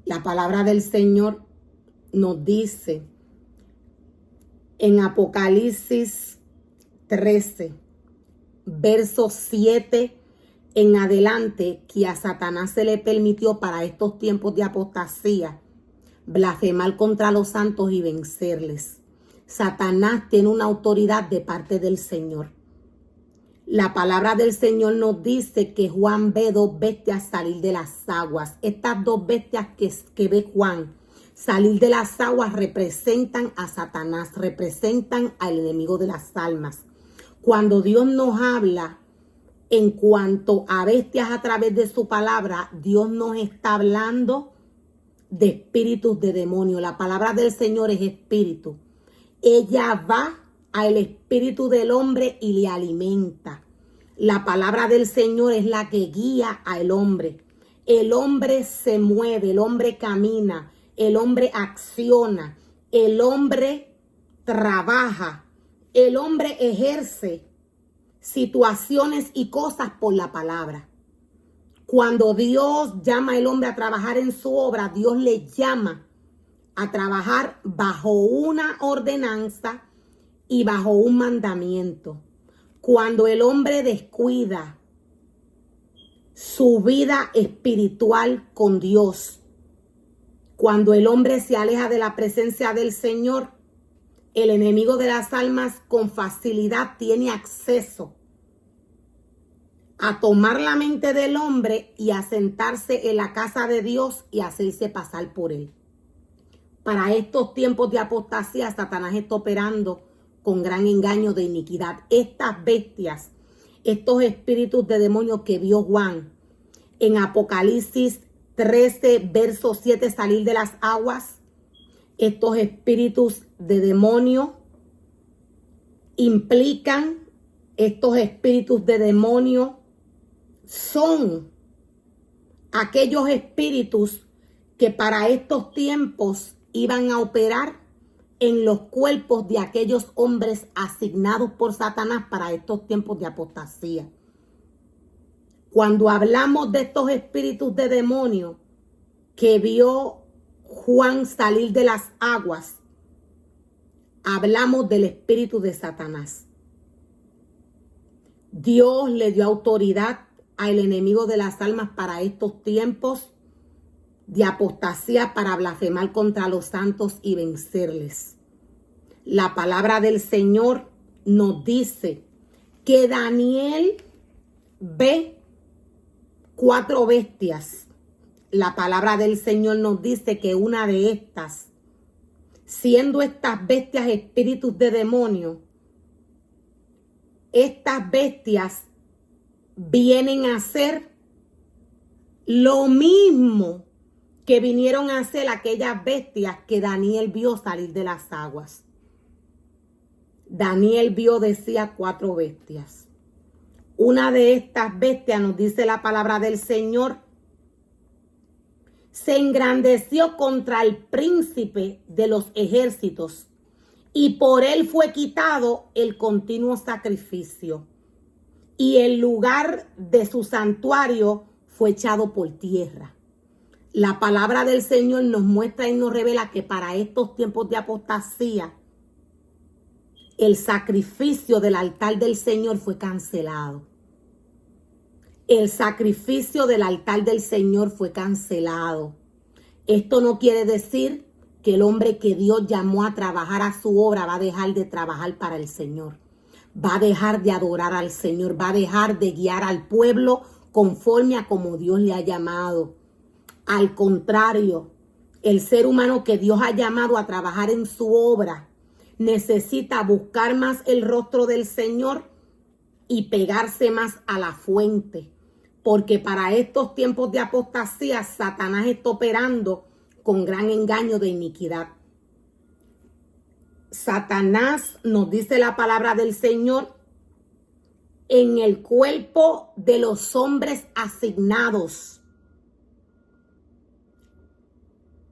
La palabra del Señor nos dice en Apocalipsis 13, verso 7 en adelante, que a Satanás se le permitió para estos tiempos de apostasía blasfemar contra los santos y vencerles. Satanás tiene una autoridad de parte del Señor. La palabra del Señor nos dice que Juan ve dos bestias salir de las aguas. Estas dos bestias que ve Juan salir de las aguas representan a Satanás, representan al enemigo de las almas. Cuando Dios nos habla en cuanto a bestias a través de su palabra, Dios nos está hablando de espíritus de demonio. La palabra del Señor es espíritu. Ella va al espíritu del hombre y le alimenta. La palabra del Señor es la que guía al hombre. El hombre se mueve, el hombre camina, el hombre acciona, el hombre trabaja, el hombre ejerce situaciones y cosas por la palabra. Cuando Dios llama al hombre a trabajar en su obra, Dios le llama a trabajar bajo una ordenanza y bajo un mandamiento. Cuando el hombre descuida su vida espiritual con Dios, cuando el hombre se aleja de la presencia del Señor, el enemigo de las almas con facilidad tiene acceso a tomar la mente del hombre y a sentarse en la casa de Dios y hacerse pasar por él. Para estos tiempos de apostasía, Satanás está operando con gran engaño de iniquidad. Estas bestias, estos espíritus de demonios que vio Juan en Apocalipsis 13, verso 7, salir de las aguas, estos espíritus de demonio implican, estos espíritus de demonio son aquellos espíritus que para estos tiempos iban a operar en los cuerpos de aquellos hombres asignados por Satanás para estos tiempos de apostasía. Cuando hablamos de estos espíritus de demonio que vio Juan salir de las aguas, hablamos del espíritu de Satanás. Dios le dio autoridad al enemigo de las almas para estos tiempos de apostasía, para blasfemar contra los santos y vencerles. La palabra del Señor nos dice que Daniel ve 4 bestias. La palabra del Señor nos dice que una de estas, siendo estas bestias espíritus de demonio, estas bestias vienen a hacer lo mismo que vinieron a hacer aquellas bestias que Daniel vio salir de las aguas. Daniel vio, decía, 4 bestias. Una de estas bestias, nos dice la palabra del Señor, se engrandeció contra el príncipe de los ejércitos y por él fue quitado el continuo sacrificio y el lugar de su santuario fue echado por tierra. La palabra del Señor nos muestra y nos revela que para estos tiempos de apostasía, el sacrificio del altar del Señor fue cancelado. El sacrificio del altar del Señor fue cancelado. Esto no quiere decir que el hombre que Dios llamó a trabajar a su obra va a dejar de trabajar para el Señor. Va a dejar de adorar al Señor. Va a dejar de guiar al pueblo conforme a como Dios le ha llamado. Al contrario, el ser humano que Dios ha llamado a trabajar en su obra necesita buscar más el rostro del Señor y pegarse más a la fuente. Porque para estos tiempos de apostasía, Satanás está operando con gran engaño de iniquidad. Satanás, nos dice la palabra del Señor, en el cuerpo de los hombres asignados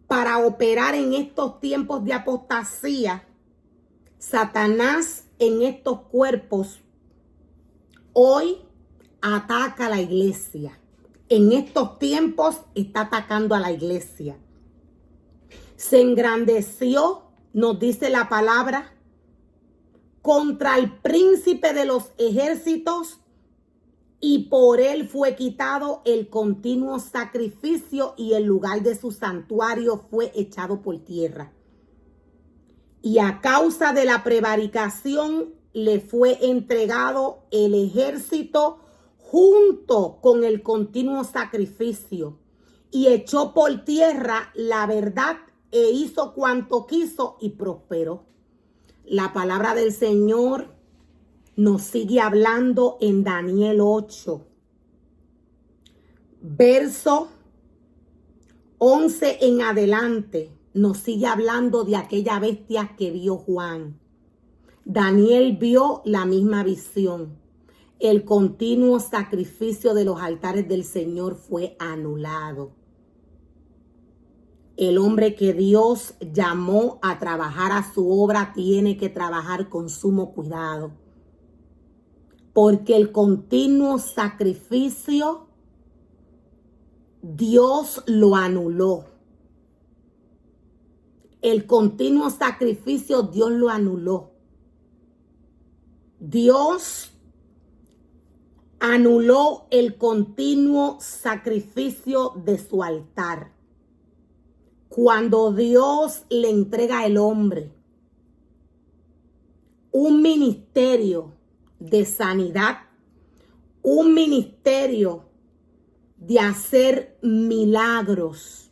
para operar en estos tiempos de apostasía. Satanás en estos cuerpos hoy ataca a la iglesia. En estos tiempos está atacando a la iglesia. se engrandeció, nos dice la palabra, contra el príncipe de los ejércitos, y por él fue quitado el continuo sacrificio, y el lugar de su santuario fue echado por tierra. Y a causa de la prevaricación le fue entregado el ejército junto con el continuo sacrificio, y echó por tierra la verdad e hizo cuanto quiso y prosperó. La palabra del Señor nos sigue hablando en Daniel 8, verso 11 en adelante. Nos sigue hablando de aquella bestia que vio Juan. Daniel vio la misma visión. El continuo sacrificio de los altares del Señor fue anulado. El hombre que Dios llamó a trabajar a su obra tiene que trabajar con sumo cuidado, porque el continuo sacrificio Dios lo anuló. El continuo sacrificio Dios lo anuló. Dios anuló el continuo sacrificio de su altar. Cuando Dios le entrega al hombre un ministerio de sanidad, un ministerio de hacer milagros,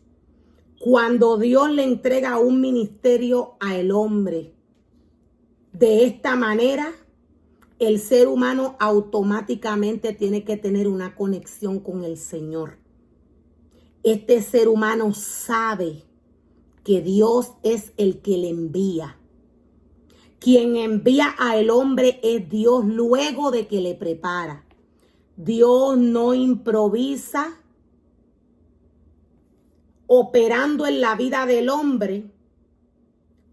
cuando Dios le entrega un ministerio al hombre, de esta manera, el ser humano automáticamente tiene que tener una conexión con el Señor. Este ser humano sabe que Dios es el que le envía. Quien envía al hombre es Dios luego de que le prepara. Dios no improvisa operando en la vida del hombre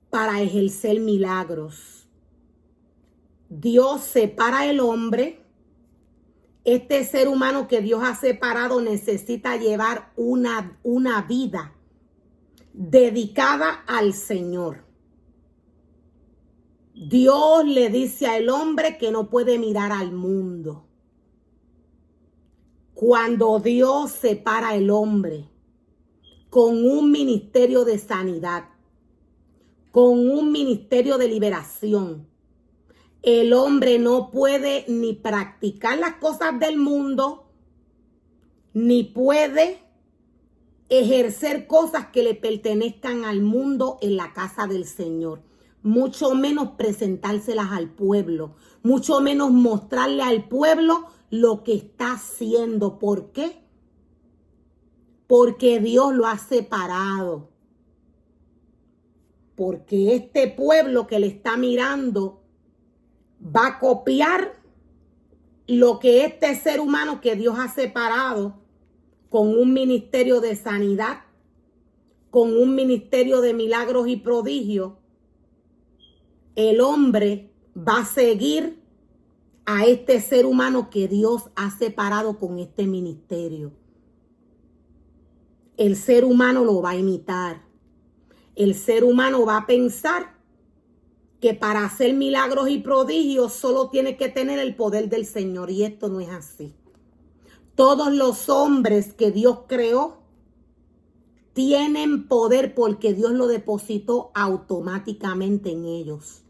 para ejercer milagros. Dios separa al hombre. Este ser humano que Dios ha separado necesita llevar una vida dedicada al Señor. Dios le dice al hombre que no puede mirar al mundo. Cuando Dios separa al hombre con un ministerio de sanidad, con un ministerio de liberación, el hombre no puede ni practicar las cosas del mundo, ni puede ejercer cosas que le pertenezcan al mundo en la casa del Señor. Mucho menos presentárselas al pueblo, mucho menos mostrarle al pueblo lo que está haciendo. ¿Por qué? Porque Dios lo ha separado. Porque este pueblo que le está mirando va a copiar lo que este ser humano que Dios ha separado con un ministerio de sanidad, con un ministerio de milagros y prodigios. El hombre va a seguir a este ser humano que Dios ha separado con este ministerio. El ser humano lo va a imitar. El ser humano va a pensar que para hacer milagros y prodigios solo tiene que tener el poder del Señor, y esto no es así. Todos los hombres que Dios creó tienen poder porque Dios lo depositó automáticamente en ellos.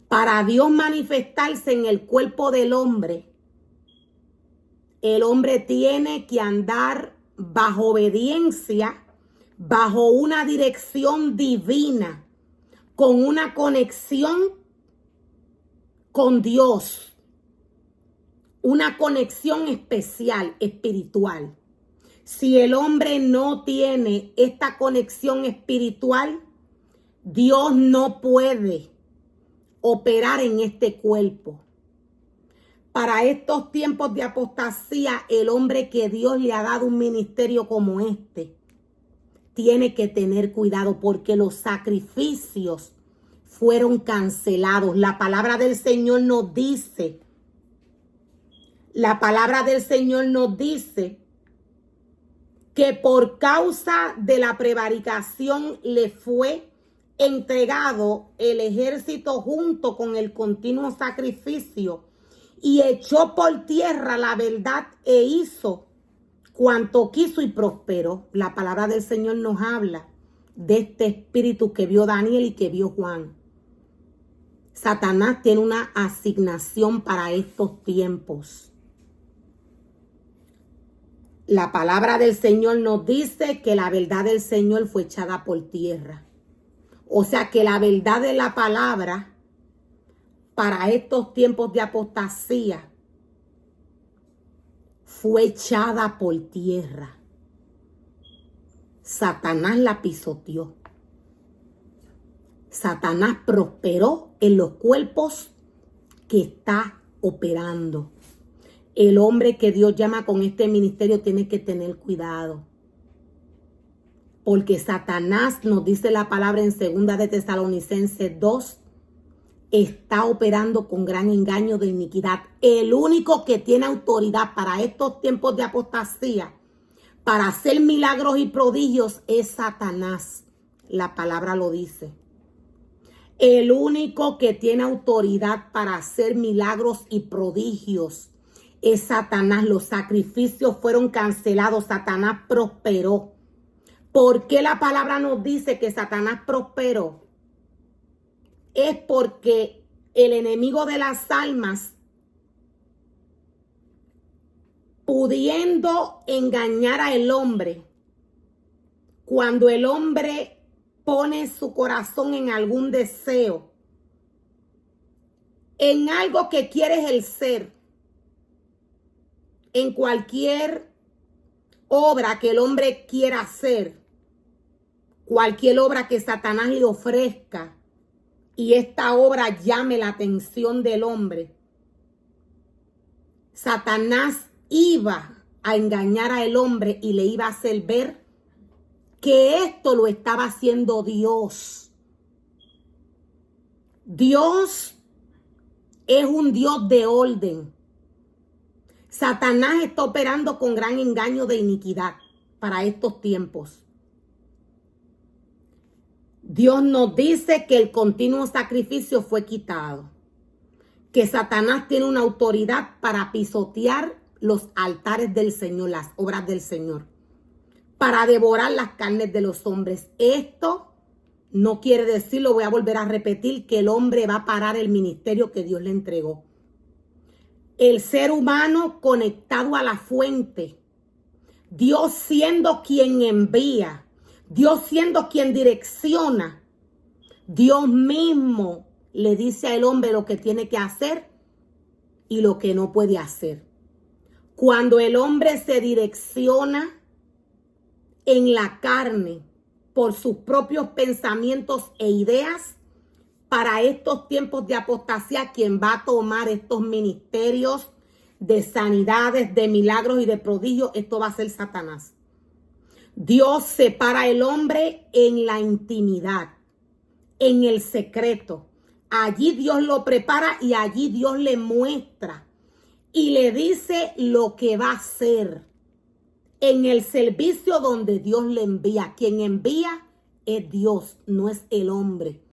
Para Dios manifestarse en el cuerpo del hombre, el hombre tiene que andar bajo obediencia, bajo una dirección divina, con una conexión con Dios, una conexión especial, espiritual. Si el hombre no tiene esta conexión espiritual, Dios no puede operar en este cuerpo. Para estos tiempos de apostasía, el hombre que Dios le ha dado un ministerio como este tiene que tener cuidado, porque los sacrificios fueron cancelados. La palabra del Señor nos dice, que por causa de la prevaricación le fue entregado el ejército junto con el continuo sacrificio, y echó por tierra la verdad e hizo cuanto quiso y prosperó. La palabra del Señor nos habla de este espíritu que vio Daniel y que vio Juan. Satanás tiene una asignación para estos tiempos. La palabra del Señor nos dice que la verdad del Señor fue echada por tierra. O sea que la verdad de la palabra para estos tiempos de apostasía fue echada por tierra. Satanás la pisoteó. Satanás prosperó en los cuerpos que está operando. El hombre que Dios llama con este ministerio tiene que tener cuidado. Porque Satanás, nos dice la palabra en 2 de Tesalonicenses 2, está operando con gran engaño de iniquidad. El único que tiene autoridad para estos tiempos de apostasía, para hacer milagros y prodigios, es Satanás. La palabra lo dice. El único que tiene autoridad para hacer milagros y prodigios es Satanás. Los sacrificios fueron cancelados. Satanás prosperó. ¿Por qué la palabra nos dice que Satanás prosperó? Es porque el enemigo de las almas, pudiendo engañar al hombre, cuando el hombre pone su corazón en algún deseo, en algo que quiere ejercer, en cualquier obra que el hombre quiera hacer, cualquier obra que Satanás le ofrezca, y esta obra llame la atención del hombre, Satanás iba a engañar al hombre y le iba a hacer ver que esto lo estaba haciendo Dios. Dios es un Dios de orden. Satanás está operando con gran engaño de iniquidad para estos tiempos. Dios nos dice que el continuo sacrificio fue quitado, que Satanás tiene una autoridad para pisotear los altares del Señor, las obras del Señor, para devorar las carnes de los hombres. Esto no quiere decir, lo voy a volver a repetir, que el hombre va a parar el ministerio que Dios le entregó. El ser humano conectado a la fuente, Dios siendo quien envía, Dios siendo quien direcciona, Dios mismo le dice al hombre lo que tiene que hacer y lo que no puede hacer. Cuando el hombre se direcciona en la carne por sus propios pensamientos e ideas, para estos tiempos de apostasía, quien va a tomar estos ministerios de sanidades, de milagros y de prodigios, esto va a ser Satanás. Dios separa al hombre en la intimidad, en el secreto. Allí Dios lo prepara y allí Dios le muestra y le dice lo que va a hacer. En el servicio donde Dios le envía. Quien envía es Dios, no es el hombre.